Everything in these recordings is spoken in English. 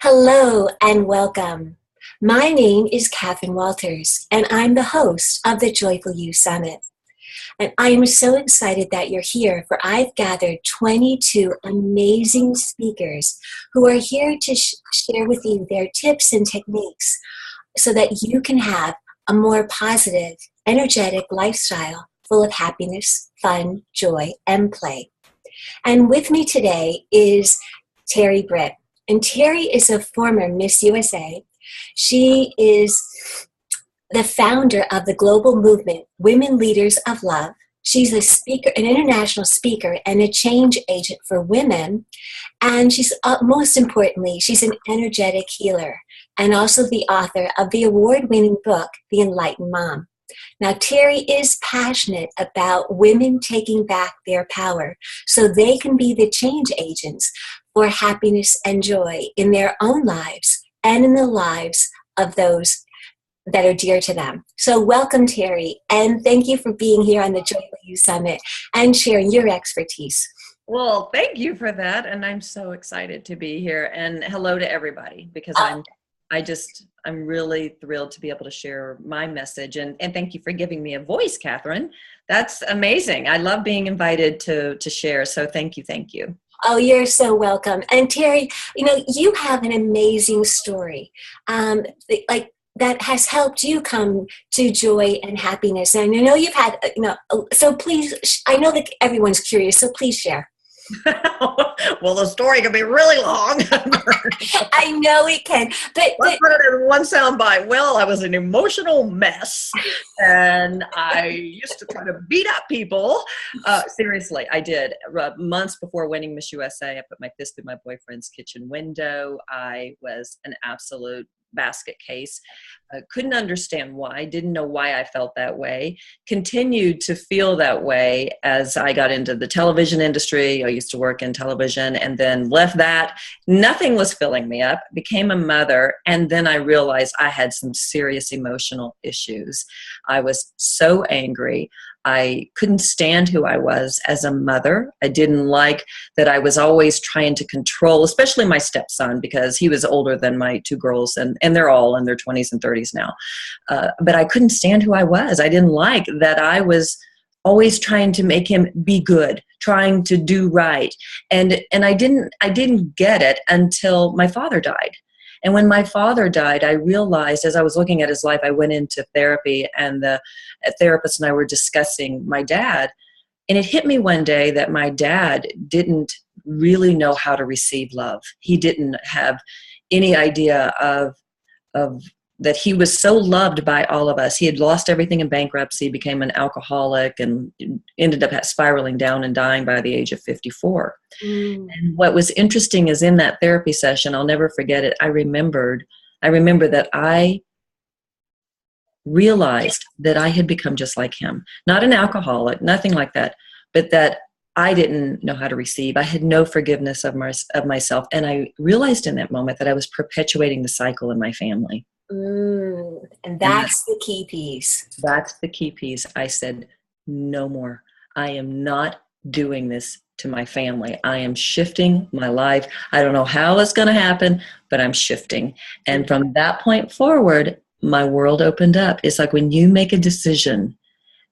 Hello and welcome. My name is Catherine Walters, and I'm the host of the Joyful You Summit. And I am so excited that you're here, for I've gathered 22 amazing speakers who are here to share with you their tips and techniques so that you can have a more positive, energetic lifestyle full of happiness, fun, joy, and play. And with me today is Terri Britt. And Terri is a former Miss USA. She is the founder of the global movement, Women Leaders of Love. She's a speaker, an international speaker, and a change agent for women. And she's, most importantly, she's an energetic healer and also the author of the award-winning book, The Enlightened Mom. Now, Terri is passionate about women taking back their power so they can be the change agents for happiness and joy in their own lives and in the lives of those that are dear to them. So welcome, Terri, and thank you for being here on the Joyful You Summit and sharing your expertise. Well, thank you for that, and I'm so excited to be here. And hello to everybody, because I'm really thrilled to be able to share my message. And thank you for giving me a voice, Catherine. That's amazing. I love being invited to share. So thank you. Thank you. Oh, you're so welcome. And Terri, you have an amazing story, that has helped you come to joy and happiness. And I know you've had, so please, I know that everyone's curious, so please share. Well, the story can be really long. I know it can. But let's put it in one soundbite. Well, I was an emotional mess, and I used to try to beat up people. Seriously, I did. Months before winning Miss USA, I put my fist through my boyfriend's kitchen window. I was an absolute basket case. Couldn't understand why, didn't know why I felt that way, continued to feel that way as I got into the television industry. I used to work in television and then left that. Nothing was filling me up, became a mother, and then I realized I had some serious emotional issues. I was so angry. I couldn't stand who I was as a mother. I didn't like that I was always trying to control, especially my stepson, because he was older than my two girls, and they're all in their 20s and 30s now. But I couldn't stand who I was. I didn't like that I was always trying to make him be good, trying to do right. And I didn't get it until my father died. And when my father died, I realized, as I was looking at his life, I went into therapy, and the therapist and I were discussing my dad. And it hit me one day that my dad didn't really know how to receive love. He didn't have any idea of that he was so loved by all of us. He had lost everything in bankruptcy, became an alcoholic, and ended up spiraling down and dying by the age of 54. And what was interesting is in that therapy session, I'll never forget it, I remember that I realized that I had become just like him. Not an alcoholic, nothing like that, but that I didn't know how to receive. I had no forgiveness of myself. And I realized in that moment that I was perpetuating the cycle in my family. And that's the key piece. That's the key piece. I said, no more. I am not doing this to my family. I am shifting my life. I don't know how it's going to happen, but I'm shifting. And from that point forward, my world opened up. It's like when you make a decision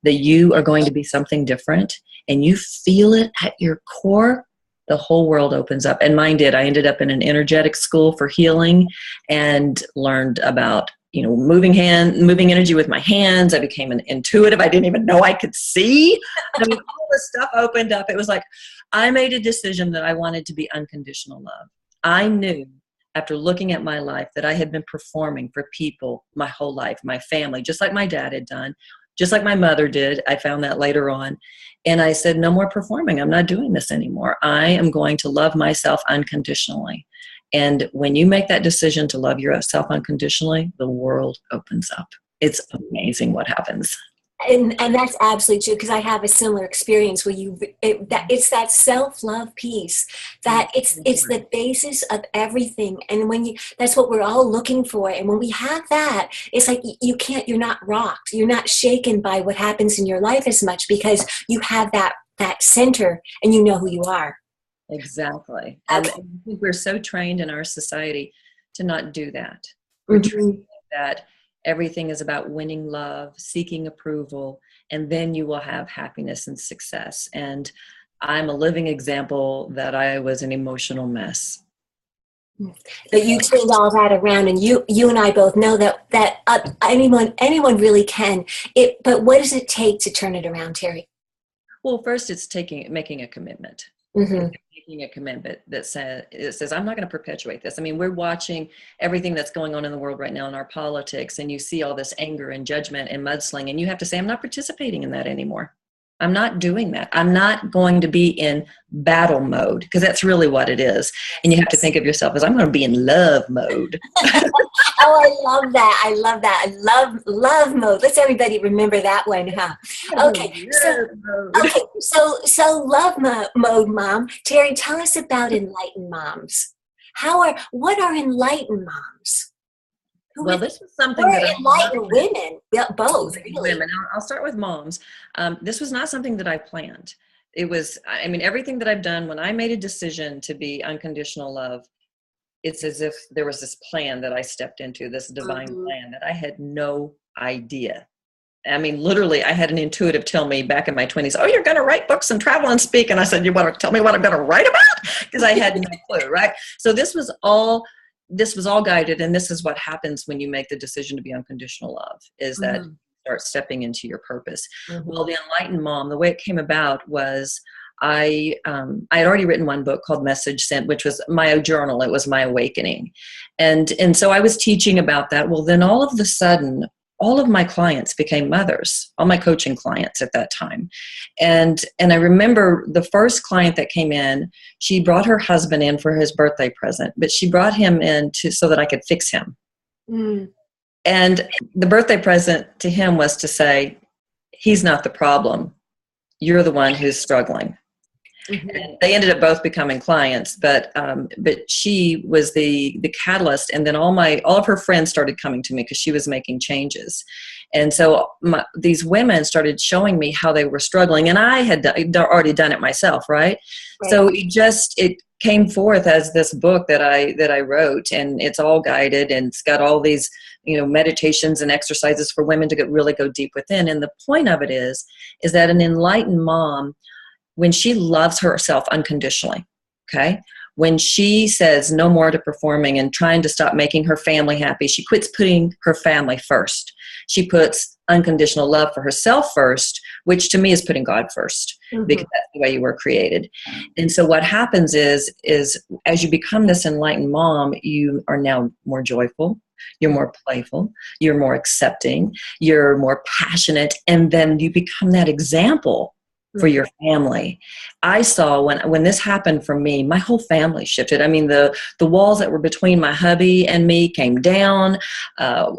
that you are going to be something different and you feel it at your core, the whole world opens up. And mine did. I ended up in an energetic school for healing and learned about, moving energy with my hands. I became an intuitive. I didn't even know I could see. I mean, all this stuff opened up. It was like I made a decision that I wanted to be unconditional love. I knew after looking at my life that I had been performing for people my whole life, my family, just like my dad had done, just like my mother did. I found that later on. And I said, no more performing. I'm not doing this anymore. I am going to love myself unconditionally. And when you make that decision to love yourself unconditionally, the world opens up. It's amazing what happens. And that's absolutely true, because I have a similar experience where it's that self-love piece that it's the basis of everything. And that's what we're all looking for. And when we have that, it's like you're not rocked, you're not shaken by what happens in your life as much, because you have that center and you know who you are. Exactly. And Okay. I think we're so trained in our society to not do that. We're Mm-hmm. trained that everything is about winning love, seeking approval, and then you will have happiness and success. And I'm a living example that I was an emotional mess. But you turned all that around, and you and I both know that anyone really can. But what does it take to turn it around, Terri? Well, first it's making a commitment. It's Mm-hmm. making a commitment that says I'm not going to perpetuate this. I mean, we're watching everything that's going on in the world right now in our politics, and you see all this anger and judgment and mudslinging, and you have to say, I'm not participating in that anymore. I'm not doing that. I'm not going to be in battle mode, because that's really what it is. And you have to think of yourself as, I'm going to be in love mode. Oh, I love that. I love that. I love mode. Let's everybody remember that one, huh? Okay, Love mode. so mode, Mom. Terri, tell us about enlightened moms. What are enlightened moms? Well, this was something Or that I enlightened women? Yeah, both, really. women. I'll start with moms. This was not something that I planned. It was, I mean, everything that I've done, when I made a decision to be unconditional love, it's as if there was this plan that I stepped into, this divine Mm-hmm. plan that I had no idea. I mean, literally, I had an intuitive tell me back in my 20s, oh, you're going to write books and travel and speak. And I said, you want to tell me what I'm going to write about? Because I had no clue, right? So this was all guided. And this is what happens when you make the decision to be unconditional love, is that Mm-hmm. you start stepping into your purpose. Mm-hmm. Well, the enlightened mom, the way it came about was I had already written one book called Message Sent, which was my journal. It was my awakening. And so I was teaching about that. Well, then all of a sudden, all of my clients became mothers, all my coaching clients at that time. And I remember the first client that came in, she brought her husband in for his birthday present, but she brought him in so that I could fix him. Mm. And the birthday present to him was to say, he's not the problem. You're the one who's struggling. Mm-hmm. And they ended up both becoming clients, but she was the catalyst. And then all of her friends started coming to me because she was making changes. And so these women started showing me how they were struggling, and I had already done it myself, right? So it came forth as this book that I wrote, and it's all guided, and it's got all these meditations and exercises for women to really go deep within. And the point of it is that an enlightened mom, when she loves herself unconditionally, okay? When she says no more to performing and trying to stop making her family happy, she quits putting her family first. She puts unconditional love for herself first, which to me is putting God first, Mm-hmm. because that's the way you were created. And so what happens is as you become this enlightened mom, you are now more joyful. You're more playful, you're more accepting, you're more passionate, and then you become that example for your family. I saw when this happened for me, my whole family shifted. I mean, the walls that were between my hubby and me came down.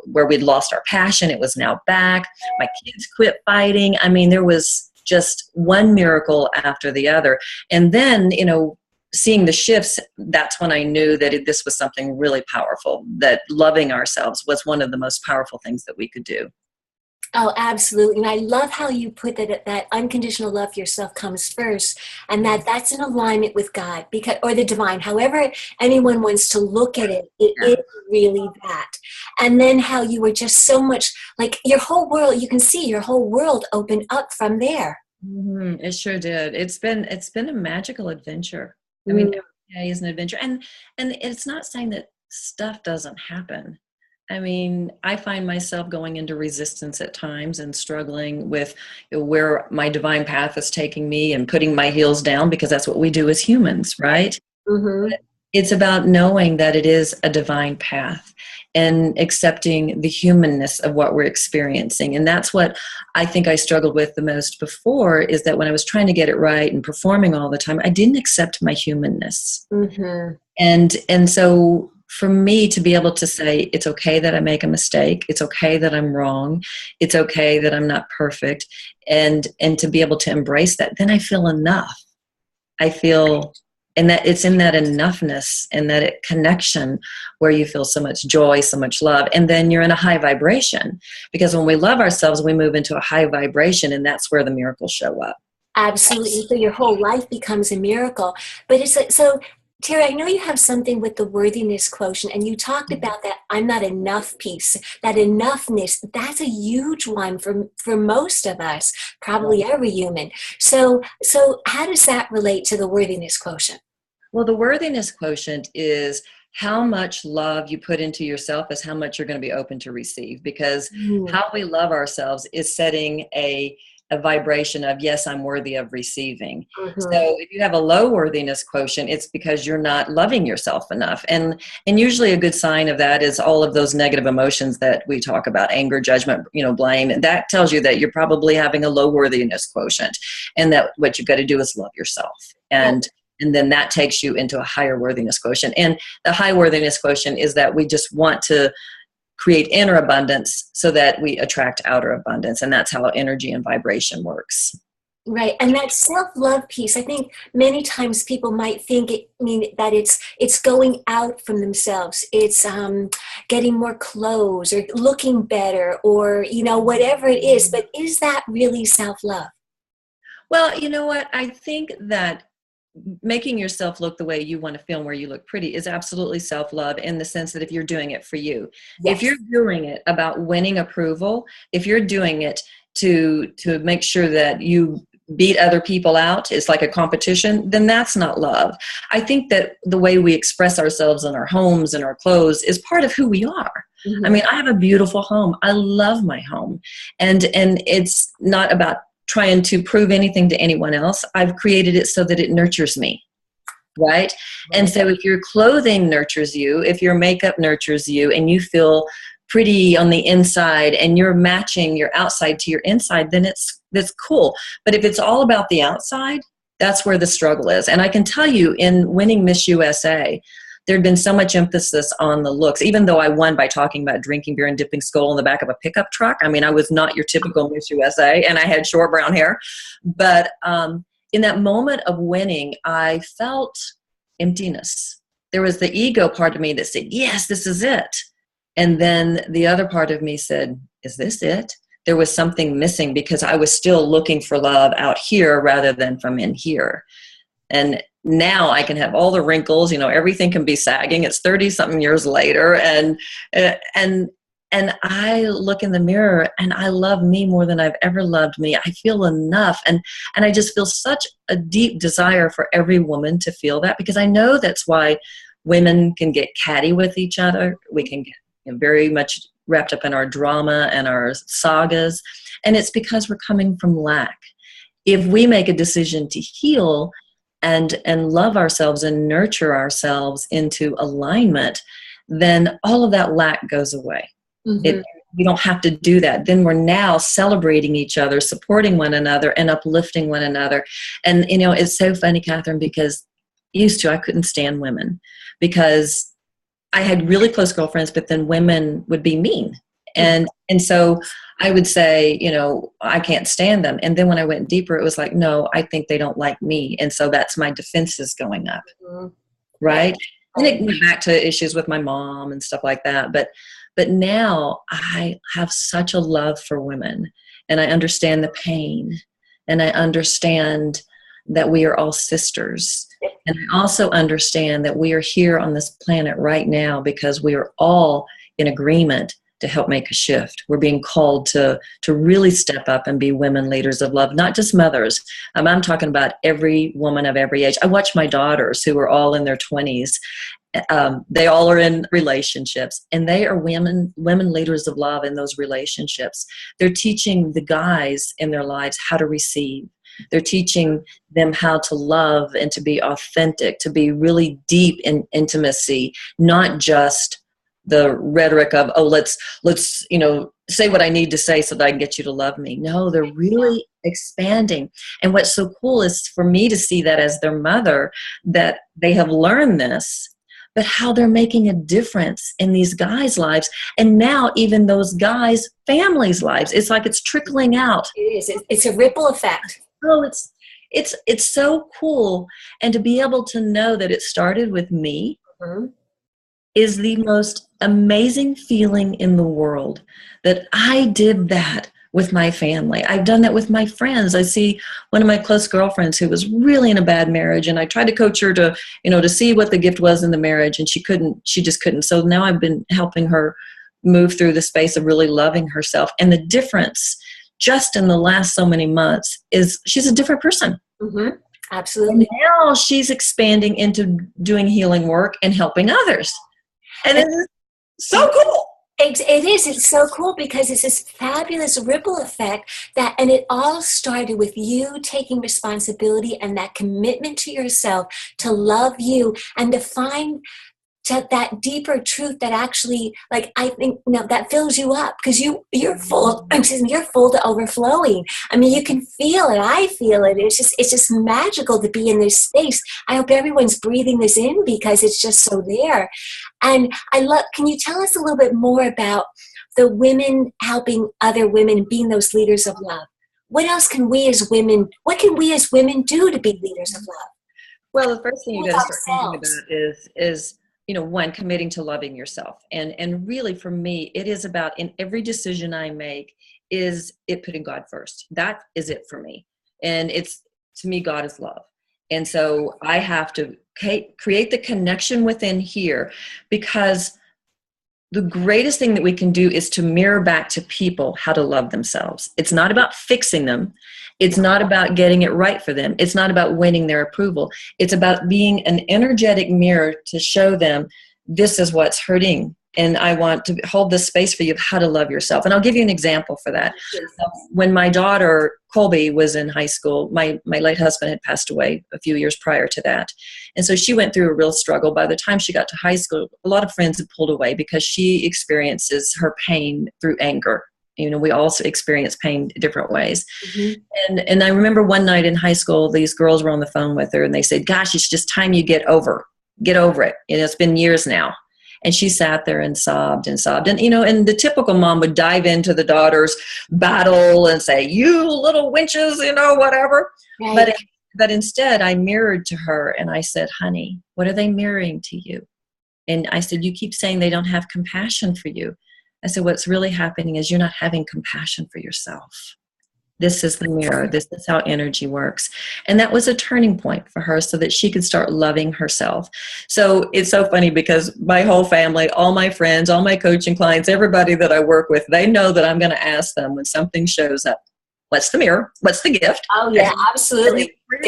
Where we'd lost our passion, it was now back. My kids quit fighting. I mean, there was just one miracle after the other. And then, seeing the shifts, that's when I knew that this was something really powerful, that loving ourselves was one of the most powerful things that we could do. Oh, absolutely. And I love how you put that unconditional love for yourself comes first, and that's in alignment with God, or the divine, however anyone wants to look at it, it is really that. And then how you were just so much like your whole world, you can see your whole world open up from there. Mm-hmm. It sure did. It's been a magical adventure. I mean, every day is an adventure. And it's not saying that stuff doesn't happen. I mean, I find myself going into resistance at times and struggling with where my divine path is taking me and putting my heels down, because that's what we do as humans, right? Mm-hmm. It's about knowing that it is a divine path and accepting the humanness of what we're experiencing. And that's what I think I struggled with the most before, is that when I was trying to get it right and performing all the time, I didn't accept my humanness. Mm-hmm. And so for me to be able to say, it's okay that I make a mistake, it's okay that I'm wrong, it's okay that I'm not perfect, and to be able to embrace that, then I feel enough. I feel, and that it's in that enoughness and that connection where you feel so much joy, so much love, and then you're in a high vibration. Because when we love ourselves, we move into a high vibration, and that's where the miracles show up. Absolutely. So your whole life becomes a miracle. But it's like, so, Terry, I know you have something with the worthiness quotient, and you talked about that I'm not enough piece, that enoughness, that's a huge one for most of us, probably every human. So how does that relate to the worthiness quotient? Well, the worthiness quotient is how much love you put into yourself is how much you're going to be open to receive, because Mm, how we love ourselves is setting a vibration of, yes, I'm worthy of receiving. So mhm. if you have a low worthiness quotient, it's because you're not loving yourself enough. And usually a good sign of that is all of those negative emotions that we talk about, anger, judgment, blame. And that tells you that you're probably having a low worthiness quotient, and that what you've got to do is love yourself. Yeah. And then that takes you into a higher worthiness quotient. And the high worthiness quotient is that we just want to create inner abundance so that we attract outer abundance. And that's how energy and vibration works. Right, and that self-love piece, I think many times people might think it mean that it's going out from themselves. It's getting more clothes or looking better or whatever it is. But is that really self-love? Well, you know what? I think that making yourself look the way you want to feel and where you look pretty is absolutely self-love, in the sense that if you're doing it for you, if you're Yes. doing it about winning approval, if you're doing it to make sure that you beat other people out, it's like a competition, then that's not love. I think that the way we express ourselves in our homes and our clothes is part of who we are. I Hmm. mean, I have a beautiful home. I love my home. And it's not about trying to prove anything to anyone else. I've created it so that it nurtures me, right? And Right. so if your clothing nurtures you, if your makeup nurtures you, and you feel pretty on the inside and you're matching your outside to your inside, then that's cool. But if it's all about the outside, that's where the struggle is. And I can tell you, in winning Miss USA, there'd been so much emphasis on the looks, even though I won by talking about drinking beer and dipping skull in the back of a pickup truck. I mean, I was not your typical Miss USA, and I had short brown hair. But in that moment of winning, I felt emptiness. There was the ego part of me that said, yes, this is it. And then the other part of me said, is this it? There was something missing, because I was still looking for love out here rather than from in here. And now I can have all the wrinkles, everything can be sagging. It's 30 something years later. And I look in the mirror and I love me more than I've ever loved me. I feel enough. And I just feel such a deep desire for every woman to feel that, because I know that's why women can get catty with each other. We can get very much wrapped up in our drama and our sagas. And it's because we're coming from lack. If we make a decision to heal and love ourselves and nurture ourselves into alignment, then all of that lack goes away. Hmm. We don't have to do that. Then we're now celebrating each other, supporting one another, and uplifting one another. And it's so funny, Catherine, because I couldn't stand women, because I had really close girlfriends, but then women would be mean. And so I would say, I can't stand them. And then when I went deeper, it was like, no, I think they don't like me. And so that's my defenses going up. Right. Right. And it went back to issues with my mom and stuff like that. But now I have such a love for women, and I understand the pain, and I understand that we are all sisters. And I also understand that we are here on this planet right now because we are all in agreement to help make a shift. We're being called to really step up and be women leaders of love, not just mothers. I'm talking about every woman of every age. I watch my daughters, who are all in their 20s. They all are in relationships, and they are women leaders of love in those relationships. They're teaching the guys in their lives how to receive. They're teaching them how to love and to be authentic, to be really deep in intimacy, not just the rhetoric of, oh, let's say what I need to say so that I can get you to love me. No, they're really expanding. And what's so cool is for me to see that as their mother, that they have learned this, but how they're making a difference in these guys' lives. And now even those guys' families' lives. It's like it's trickling out. It is. It's a ripple effect. Oh, it's so cool. And to be able to know that it started with me Mhm. is the most amazing feeling in the world, that I did that with my family. I've done that with my friends. I see one of my close girlfriends who was really in a bad marriage, and I tried to coach her to, to see what the gift was in the marriage, and she just couldn't. So now I've been helping her move through the space of really loving herself. And the difference just in the last so many months is she's a different person. Mm-hmm. Absolutely. And now she's expanding into doing healing work and helping others. And it's so cool. It is. It's so cool because it's this fabulous ripple effect and it all started with you taking responsibility and that commitment to yourself to love you and to find that deeper truth that actually, like, I think, that fills you up because you're full. You're full to overflowing. I mean, you can feel it. I feel it. It's just magical to be in this space. I hope everyone's breathing this in because it's just so there. And can you tell us a little bit more about the women helping other women, being those leaders of love? What else can we as women do to be leaders of love? Well, the first thing you got to start thinking about is one, committing to loving yourself. And really for me, it is about, in every decision I make, is it putting God first. That is it for me. And to me, God is love. And so I have to create the connection within here, because the greatest thing that we can do is to mirror back to people how to love themselves. It's not about fixing them. It's not about getting it right for them. It's not about winning their approval. It's about being an energetic mirror to show them this is what's hurting. And I want to hold this space for you of how to love yourself. And I'll give you an example for that. When my daughter, Colby, was in high school, my late husband had passed away a few years prior to that. And so she went through a real struggle. By the time she got to high school, a lot of friends had pulled away because she experiences her pain through anger. We all experience pain different ways. Mm-hmm. And I remember one night in high school, these girls were on the phone with her and they said, gosh, it's just time you get over it. It's been years now. And she sat there and sobbed and sobbed. And, and the typical mom would dive into the daughter's battle and say, you little wenches, whatever. Right. But instead I mirrored to her and I said, honey, what are they mirroring to you? And I said, you keep saying they don't have compassion for you. I said, what's really happening is you're not having compassion for yourself. This is the mirror. This is how energy works. And that was a turning point for her so that she could start loving herself. So it's so funny because my whole family, all my friends, all my coaching clients, everybody that I work with, they know that I'm going to ask them when something shows up, what's the mirror? What's the gift? Oh, yeah, absolutely. Have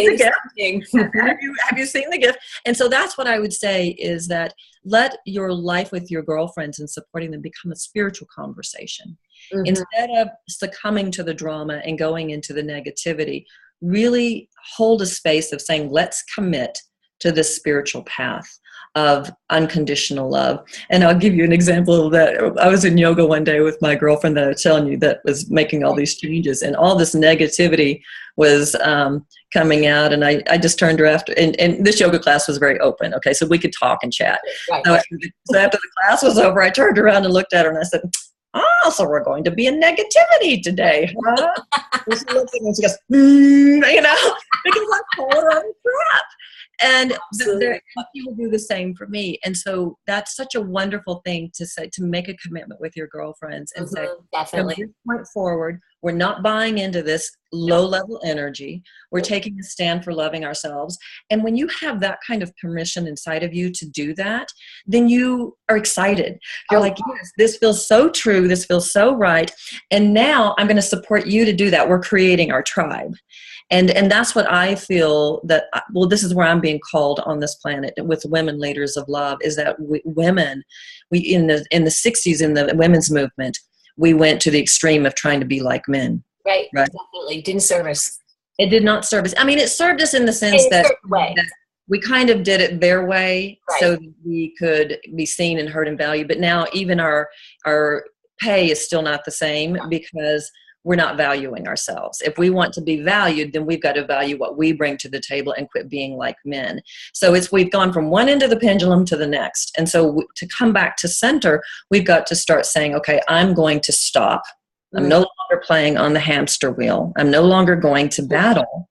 you seen the gift? And so that's what I would say is that let your life with your girlfriends and supporting them become a spiritual conversation. Mm-hmm. Instead of succumbing to the drama and going into the negativity, really hold a space of saying, let's commit to this spiritual path of unconditional love. And I'll give you an example of that. I was in yoga one day with my girlfriend that I was telling you that was making all these changes, and all this negativity was coming out. And I just turned her after, and this yoga class was very open. Okay, so we could talk and chat. Right. So after the class was over, I turned around and looked at her and I said, so we're going to be in negativity today, huh? And she looked at me and she goes, because I call her on crap. And he will do the same for me. And so that's such a wonderful thing to say, to make a commitment with your girlfriends and say, definitely. From this point forward, we're not buying into this low-level energy. We're taking a stand for loving ourselves. And when you have that kind of permission inside of you to do that, then you are excited. You're like, yes, this feels so true. This feels so right. And now I'm going to support you to do that. We're creating our tribe. And that's what I feel that, this is where I'm being called on this planet with women leaders of love, is that women, in the 60s, in the women's movement, we went to the extreme of trying to be like men. Right. Definitely. Didn't serve us. It did not serve us. I mean, it served us in the sense that we kind of did it their way, right, so that we could be seen and heard and valued. But now even our pay is still not the same, because we're not valuing ourselves. If we want to be valued, then we've got to value what we bring to the table and quit being like men. So we've gone from one end of the pendulum to the next. And so to come back to center, we've got to start saying, okay, I'm going to stop. I'm no longer playing on the hamster wheel. I'm no longer going to battle.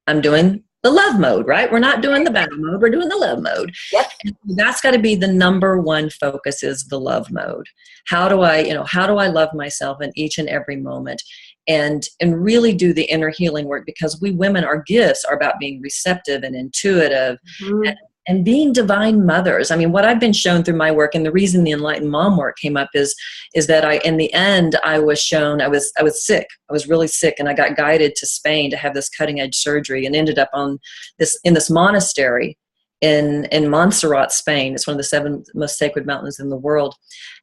I'm doing the love mode, right? We're not doing the battle mode. We're doing the love mode. Yep. And that's got to be the number one focus, is the love mode. How do I love myself in each and every moment? and really do the inner healing work, because we women, our gifts are about being receptive and intuitive, and being divine mothers. I mean, what I've been shown through my work, and the reason the Enlightened Mom work came up is that in the end, I was shown, I was sick. I was really sick, and I got guided to Spain to have this cutting edge surgery, and ended up in this monastery in Montserrat, Spain. It's one of the 7 most sacred mountains in the world.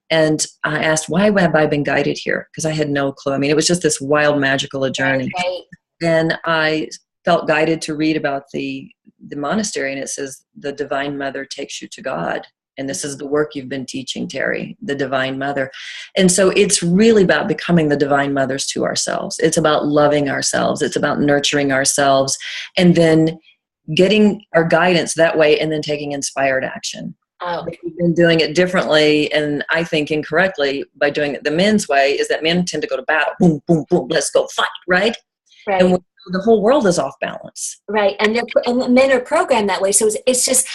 And I asked, why have I been guided here? Because I had no clue. I mean, it was just this wild, magical journey. Right. And I felt guided to read about the monastery, and it says the Divine Mother takes you to God. And this is the work you've been teaching, Terri, the Divine Mother. And so it's really about becoming the Divine Mothers to ourselves. It's about loving ourselves. It's about nurturing ourselves, and then getting our guidance that way, and then taking inspired action. Oh. We've been doing it differently, and I think incorrectly, by doing it the men's way, is that men tend to go to battle. Boom, boom, boom, let's go fight, right? Right. And the whole world is off balance. Right. And the men are programmed that way. So it's just,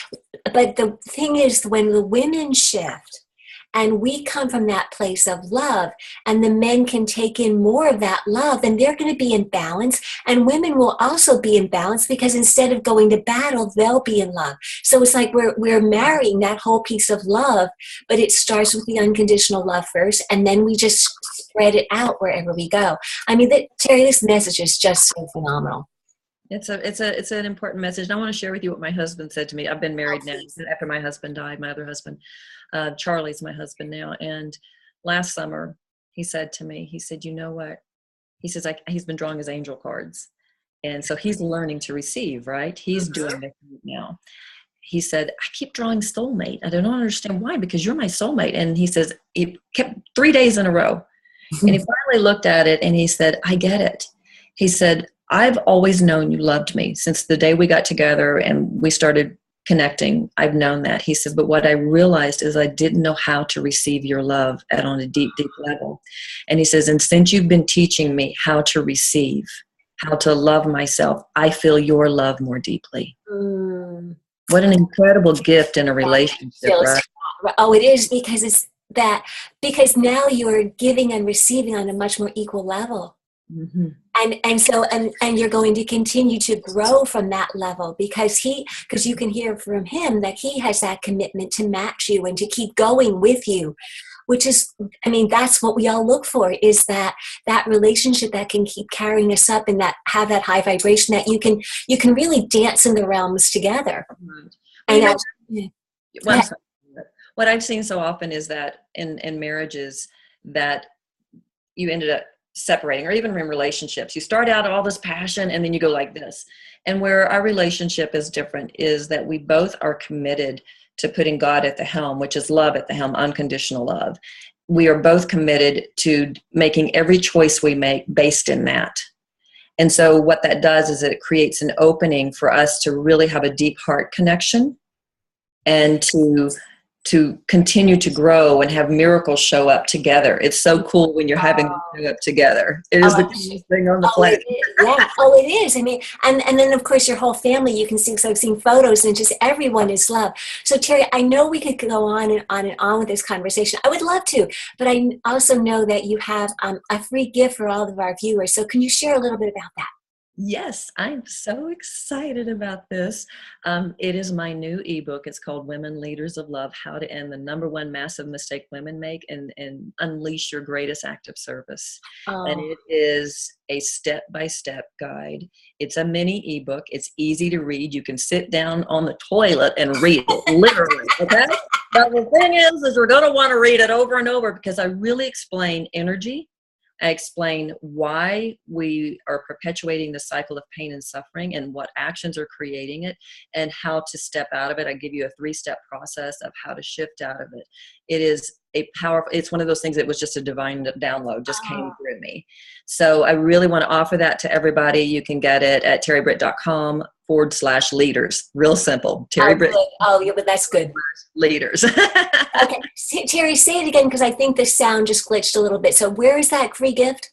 but the thing is, when the women shift, and we come from that place of love, and the men can take in more of that love, then they're going to be in balance. And women will also be in balance, because instead of going to battle, they'll be in love. So it's like we're marrying that whole piece of love, but it starts with the unconditional love first, and then we just spread it out wherever we go. I mean, Terri, this message is just so phenomenal. It's an important message. And I want to share with you what my husband said to me. I've been married now after my husband died, my other husband. Charlie's my husband now. And last summer, he said to me, he said, you know what? He says, he's been drawing his angel cards. And so he's learning to receive, right? He's doing that now. He said, I keep drawing soulmate. I don't understand why, because you're my soulmate. And he says, it kept 3 days in a row. And he finally looked at it, and he said, I get it. He said, I've always known you loved me since the day we got together and we started connecting. I've known that. He says, but what I realized is I didn't know how to receive your love on a deep, deep level. And he says, and since you've been teaching me how to receive, how to love myself, I feel your love more deeply. What an incredible gift in a relationship, right? Oh, it is, because now you're giving and receiving on a much more equal level. Mm-hmm. And you're going to continue to grow from that level, because you can hear from him that he has that commitment to match you and to keep going with you, which is, I mean, that's what we all look for, is that relationship that can keep carrying us up, and that have that high vibration, that you can really dance in the realms together. Right. And what I've seen so often is that in marriages, that you ended up separating, or even in relationships, you start out all this passion and then you go like this. And where our relationship is different is that we both are committed to putting God at the helm, which is love at the helm, unconditional love. We are both committed to making every choice we make based in that. And so what that does is it creates an opening for us to really have a deep heart connection, and to continue to grow and have miracles show up together. It's so cool when you're having them show up together. It is the coolest thing on the planet. Yeah. Oh, it is. I mean, and then of course your whole family, you can see, so I've seen photos, and just everyone is love. So Terri, I know we could go on and on and on with this conversation. I would love to, but I also know that you have a free gift for all of our viewers. So can you share a little bit about that? Yes, I'm so excited about this. It is my new ebook. It's called Women Leaders of Love, How to End the #1 Massive Mistake Women Make and Unleash Your Greatest Act of Service. And it is a step-by-step guide. It's a mini ebook. It's easy to read. You can sit down on the toilet and read it, literally, okay? But the thing is we're going to want to read it over and over, because I really explain energy. I explain why we are perpetuating the cycle of pain and suffering, and what actions are creating it, and how to step out of it. I give you a 3-step process of how to shift out of it. It is it's one of those things that was just a divine download, just came through me. So I really want to offer that to everybody. You can get it at terribritt.com/leaders. Real simple. Terri Britt. Oh, yeah, but that's good. Leaders. Okay. Terri, say it again, because I think the sound just glitched a little bit. So where is that free gift?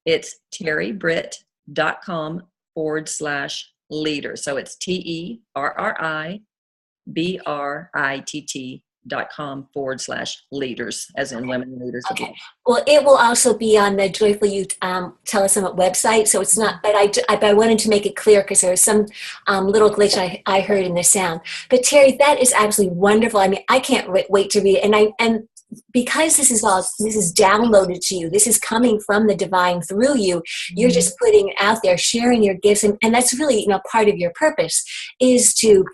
It's terribritt.com/leaders. So it's TerriBritt.com/leaders. joyfulleaders, as in women leaders. Okay. Well, it will also be on the Joyful You Tell Us Summit website. So it's not, but I wanted to make it clear because there was some little glitch I heard in the sound. But Terri, that is absolutely wonderful. I mean, I can't wait to read it. And because this is downloaded to you, this is coming from the divine through you, you're just putting it out there, sharing your gifts, and that's really, part of your purpose is to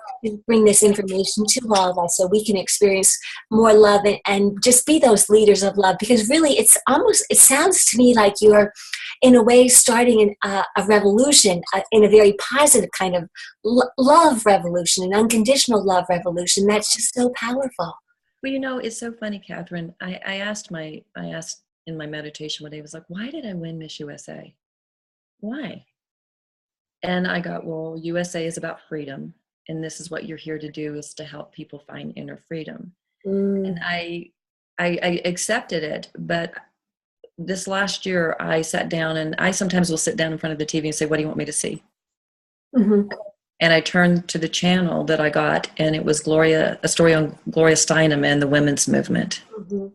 bring this information to all of us so we can experience more love and just be those leaders of love, because really it sounds to me like you're in a way starting a revolution in a very positive kind of love revolution, an unconditional love revolution that's just so powerful. Well, it's so funny, Catherine. I asked in my meditation one day, I was like, why did I win Miss USA? Why? And I got, well, USA is about freedom. And this is what you're here to do, is to help people find inner freedom. And I accepted it. But this last year I sat down, and I sometimes will sit down in front of the TV and say, what do you want me to see? Mm-hmm. And I turned to the channel that I got, and it was a story on Gloria Steinem and the women's movement. Mm-hmm.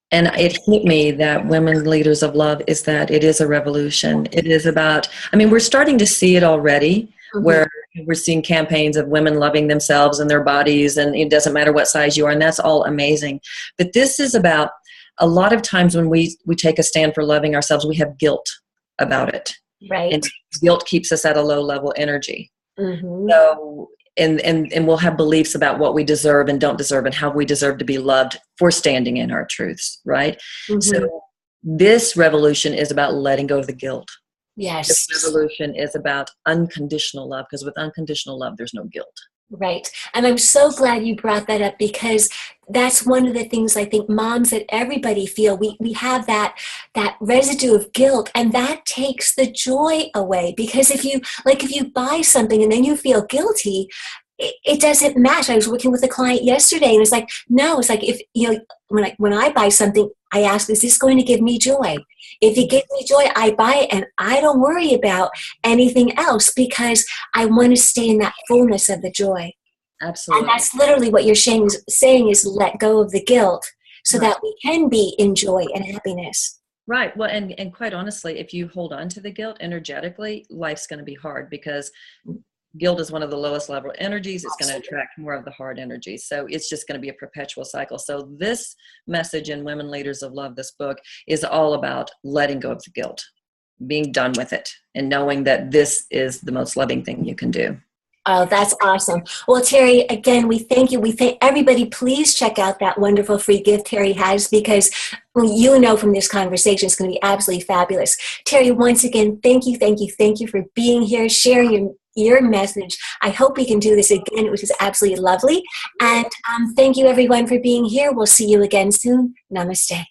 And it hit me that Women Leaders of Love is that it is a revolution. It is about, we're starting to see it already, where we're seeing campaigns of women loving themselves and their bodies, and it doesn't matter what size you are, and that's all amazing. But this is about, a lot of times when we take a stand for loving ourselves, we have guilt about it. Right. And guilt keeps us at a low level energy. Mm-hmm. So, and we'll have beliefs about what we deserve and don't deserve, and how we deserve to be loved for standing in our truths, right? Mm-hmm. So this revolution is about letting go of the guilt. Yes. This revolution is about unconditional love, because with unconditional love, there's no guilt. Right. And I'm so glad you brought that up, because that's one of the things I think moms that everybody feel. We have that residue of guilt, and that takes the joy away. Because if you buy something and then you feel guilty, it doesn't match. I was working with a client yesterday, and it's like, no, it's like, if when I buy something, I ask, is this going to give me joy? If it gives me joy, I buy it, and I don't worry about anything else, because I want to stay in that fullness of the joy. Absolutely. And that's literally what you're saying is let go of the guilt, so that we can be in joy and happiness. Right. Well, and quite honestly, if you hold on to the guilt energetically, life's going to be hard, because guilt is one of the lowest level energies. It's going to attract more of the hard energies. So it's just going to be a perpetual cycle. So this message in Women Leaders of Love, this book, is all about letting go of the guilt, being done with it, and knowing that this is the most loving thing you can do. Oh, that's awesome. Well, Terri, again, we thank you. We thank everybody. Please check out that wonderful free gift Terri has, because from this conversation, it's going to be absolutely fabulous. Terri, once again, thank you for being here, sharing your message. I hope we can do this again, which is absolutely lovely. And thank you, everyone, for being here. We'll see you again soon. Namaste.